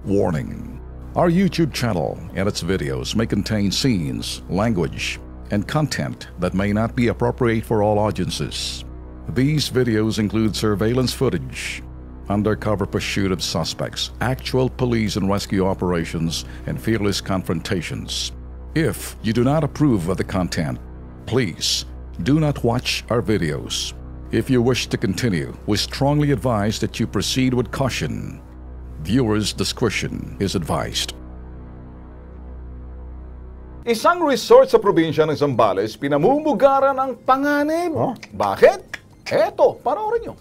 Warning. Our YouTube channel and its videos may contain scenes, language, and content that may not be appropriate for all audiences. These videos include surveillance footage, undercover pursuit of suspects, actual police and rescue operations, and fearless confrontations. If you do not approve of the content, please do not watch our videos. If you wish to continue, we strongly advise that you proceed with caution. Viewers' discretion is advised. Isang resort sa probinsya ng Zambales pinamumugaran ng panganib. Huh? Bakit? Eto, panoorin nyo.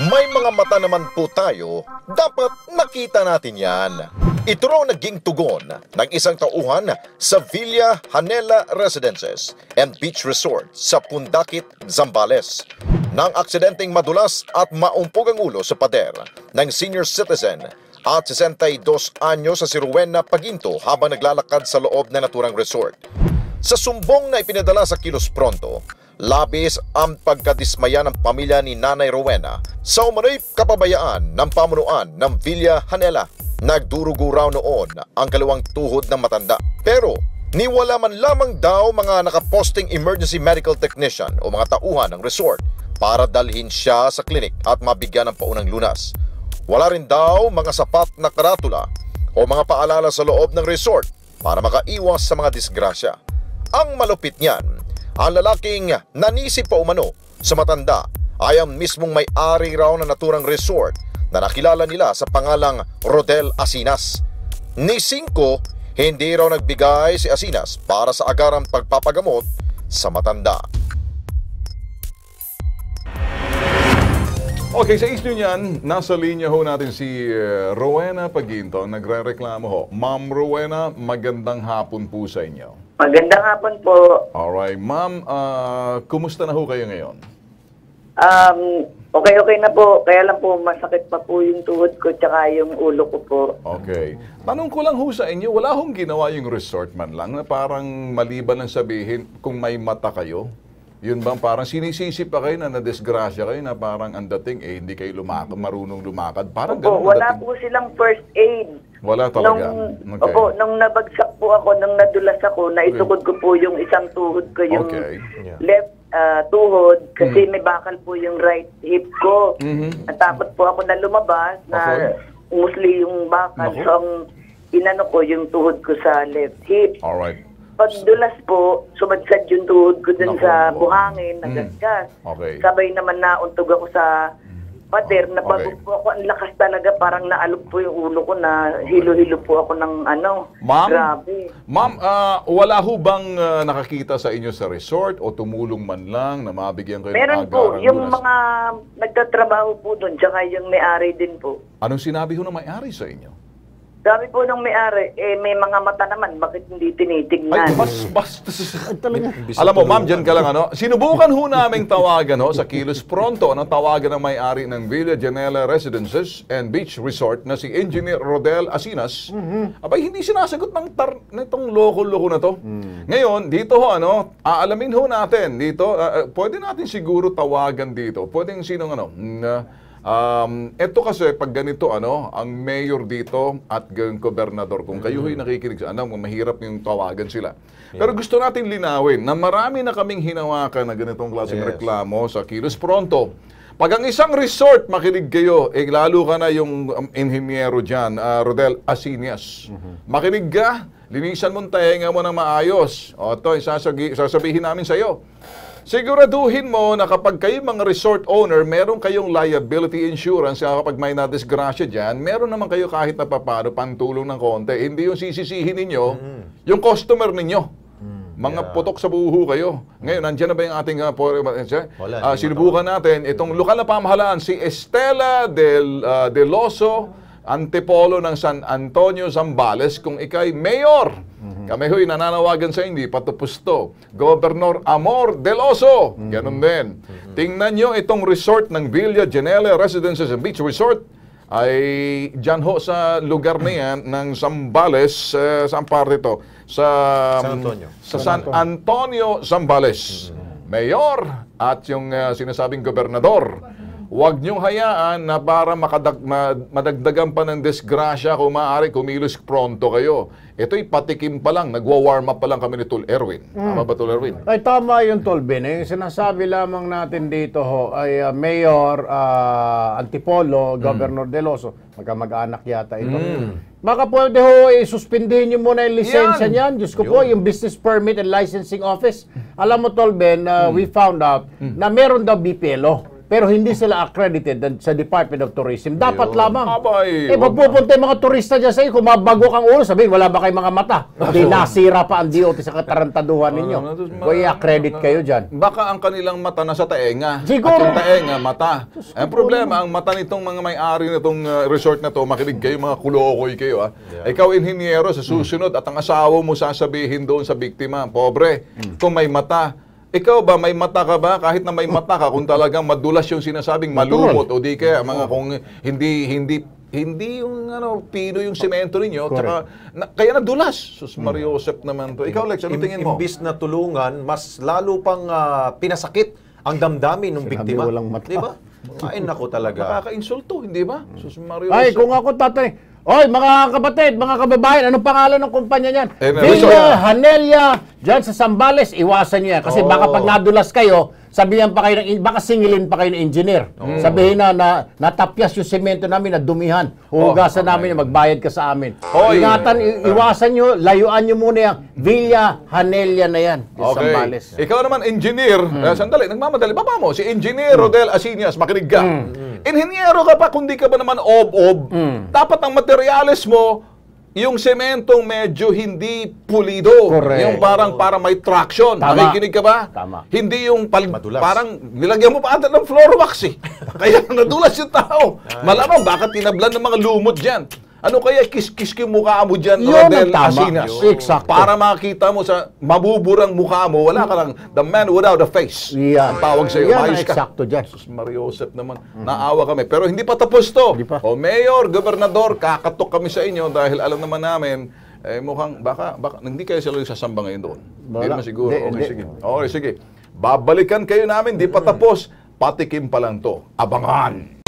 May mga mata naman po tayo, dapat nakita natin yan. Ito raw naging tugon ng isang tauhan sa Villa Hanela Residences and Beach Resort sa Pundakit, Zambales. Nang aksidenteng madulas at maumpog ang ulo sa pader ng senior citizen at 62 anyo sa si Rowena Paginto habang naglalakad sa loob ng naturang resort. Sa sumbong na ipinadala sa Kilos Pronto, labis ang pagkadismaya ng pamilya ni Nanay Rowena sa umano'y kapabayaan ng pamunuan ng Villa Hanela. Nagdurugo raw noon ang kalawang tuhod ng matanda. Pero niwala man lamang daw mga nakaposting emergency medical technician o mga tauhan ng resort para dalhin siya sa klinik at mabigyan ng paunang lunas. Wala rin daw mga sapat na karatula o mga paalala sa loob ng resort para makaiwas sa mga disgrasya. Ang malupit niyan, ang lalaking nanisip pa umano sa matanda ay ang mismong may-ari raw ng naturang resort na nakilala nila sa pangalang Rodel Asinas. Ni Cinco, hindi raw nagbigay si Asinas para sa agarang pagpapagamot sa matanda. Okay, sa isyo niyan, nasa linya ho natin si Rowena Paginto, nagre-reklamo ho. Ma'am Rowena, magandang hapon po sa inyo. Magandang hapon po. Alright, ma'am, kumusta na ho kayo ngayon? Okay na po. Kaya lang po, masakit pa po yung tuhod ko tsaka yung ulo ko po. Okay. Tanong ko lang ho sa inyo, wala hong ginawa yung resort man lang na parang maliban lang sabihin kung may mata kayo? Yun bang parang sinisisi pa kayo na nadisgrasya kayo na parang ang dating hindi kayo marunong lumakad? Parang ganun Wala dating. po silang first aid. Wala talaga? Okay. Opo, nung nabagsak po ako, nung nadulas ako, naisugod ko po yung isang tuhod ko, yung Okay. left tuhod, kasi may bakal po yung right hip ko. Natakot po ako na lumabas, na umusli yung bakal. Naku. So, ang inano ko yung tuhod ko sa left hip. Alright. Pagdulas po, sumadsad yung tuhod ko dun Naku. sa buhangin, nagasgas. Okay. Sabay naman nauntog ako sa pader, napagod Okay. po ako, ang lakas talaga, parang naalog po yung ulo ko, na hilo-hilo po ako ng Ma'am? grabe. Ma'am, wala ho bang nakakita sa inyo sa resort o tumulong man lang na mabigyan kayo Meron ng po, agarang yung lunas? mga nagtatrabaho po doon, tsaka yung may-ari din po. Anong sinabi ho na may-ari sa inyo? Sabi po ng may-ari, may mga mata naman, bakit hindi tinitignan? Ay, alam mo, ma'am, dyan ka lang, ano? Sinubukan ho naming tawagan ho sa Kilos Pronto, ano, tawagan ng may-ari ng Villa Janela Residences and Beach Resort na si Engineer Rodel Asinas. Abay, hindi sinasagot nitong loko-loko na to. Ngayon, dito ho, ano, aalamin ho natin, dito, pwede natin siguro tawagan dito. Pwedeng sinong, ano, eto kasi pag ganito, ano, ang mayor dito at gobernador, kung kayo ho'y nakikinig sa mahirap yung tawagan sila. Pero gusto natin linawin na marami na kaming hinawakan na ganitong klaseng reklamo sa Kilos Pronto. Pag ang isang resort, makinig kayo, lalo ka na yung inhinyero dyan, Rodel Asinas. Makinig ka, linisan mo, tahinga mo ng maayos. O ito, sasabihin namin sa'yo. Siguraduhin mo na kapag kayo mga resort owner, meron kayong liability insurance, kapag may nadisgrasya dyan, meron naman kayo kahit na papano pantulong ng konti. Hindi yung sisisihin ninyo, yung customer ninyo. Mga putok sa buho kayo. Ngayon, nandiyan na ba yung ating sinubukan natin, itong lokal na pamahalaan, si Estela del Oso, Antipolo ng San Antonio, Zambales, kung ikay mayor. Kami ho'y nananawagan sa hindi, patupos to. Governor Amor del Oso, ganun din. Tingnan nyo itong resort ng Villa Janela Residences and Beach Resort, ay dyan ho sa lugar na yan ng Zambales, saan parte ito? Sa San Antonio, Zambales. Mayor at yung sinasabing gobernador. Huwag niyong hayaan na para madagdagan pa ng disgrasya kung maaari kumilos pronto kayo. Ito'y patikim pa lang, nagwa-warm up pa lang kami ni Tol Erwin. Tama ba, Tol Erwin? Ay, tama yung Tol Ben. Yung sinasabi lamang natin dito ho, ay Mayor Antipolo, Governor Del Oso, magkamag-anak yata ito. Baka pwede ho, suspindihin niyo muna yung lisensya niyan. Diyos ko po, yung Business Permit and Licensing Office. Alam mo, Tol Ben, we found out na meron daw BPLO. Pero hindi sila accredited sa Department of Tourism. Dapat lamang. Abay, Pag pupunta yung mga turista dyan sa iyo, kung mabago kang ulo, sabihin, wala ba kayong mga mata? Hindi nasira pa ang DOT sa katarantaduhan ninyo. Kung i-accredit kayo dyan. Baka ang kanilang mata nasa taenga. Siguro. At yung taenga, mata. Ang problema, ang mata nitong mga may-ari nitong resort na to, makinig kayo, mga kulokoy kayo. Ikaw, inhinyero, sa susunod, at ang asawa mo sasabihin doon sa biktima, pobre, kung may mata, ikaw ba, may mata ka ba? Kahit na may mata ka, kung talagang madulas yung sinasabing malumot, o di kaya mga kung hindi yung pino yung semento ninyo, tsaka, kaya nadulas. Sus Mario Josep naman to. Ikaw, Lex, ano tingin mo? Imbis na tulungan, mas lalo pang pinasakit ang damdamin ng biktima. Walang mata. Di ba? Ay, naku talaga. Nakaka-insulto, hindi ba? Sus Mario Ay, Josep. kung ako tatay, oy, mga kapatid, mga kababayan, anong pangalan ng kumpanya niyan? Resort. Villa Hanelia, dyan sa Zambales, iwasan niyo yan. Kasi baka pag nadulas kayo, sabihan pa kayo baka singilin pa kayo ng engineer. Sabihin na natapyas yung semento namin, na dumihan. Hugasan namin, magbayad ka sa amin. Ingatan, iwasan niyo, layuan niyo muna yung Villa Hanelia na yan, sa Zambales. Ikaw naman, engineer. Sandali, nagmamadali. Baba mo, si Engineer Rodel Asinias, makinig ka. Inhinyero ka pa, kundi ka ba naman ob-ob. Dapat ang materials mo, yung sementong medyo hindi pulido. Correct. Yung parang may traction. Tama. Nakikinig ka ba? Tama. Hindi yung Madulas. parang nilagyan mo pa ata ng floor wax eh. Kaya nadulas yung tao. Malamang baka tinablan ng mga lumot dyan. Ano kaya kiss-kiss yung mukha mo dyan, Yun Rodel ang tama. Asinas? Eksakto. Para makita mo sa mabuburang mukha mo, wala ka lang, the man without a face. Yan. Ang tawag sa'yo, Yan ang ayos ka. eksakto dyan. Mario Josep naman, naawa kami. Pero hindi pa tapos to. Hindi pa. O Mayor, Gobernador, kakatok kami sa inyo dahil alam naman namin, mukhang baka hindi kayo sila sasamba ngayon doon. Hindi Wala. naman siguro. Hindi, Okay, hindi. sige. Okay, sige. Babalikan kayo namin, di pa tapos. Patikim pa lang to. Abangan!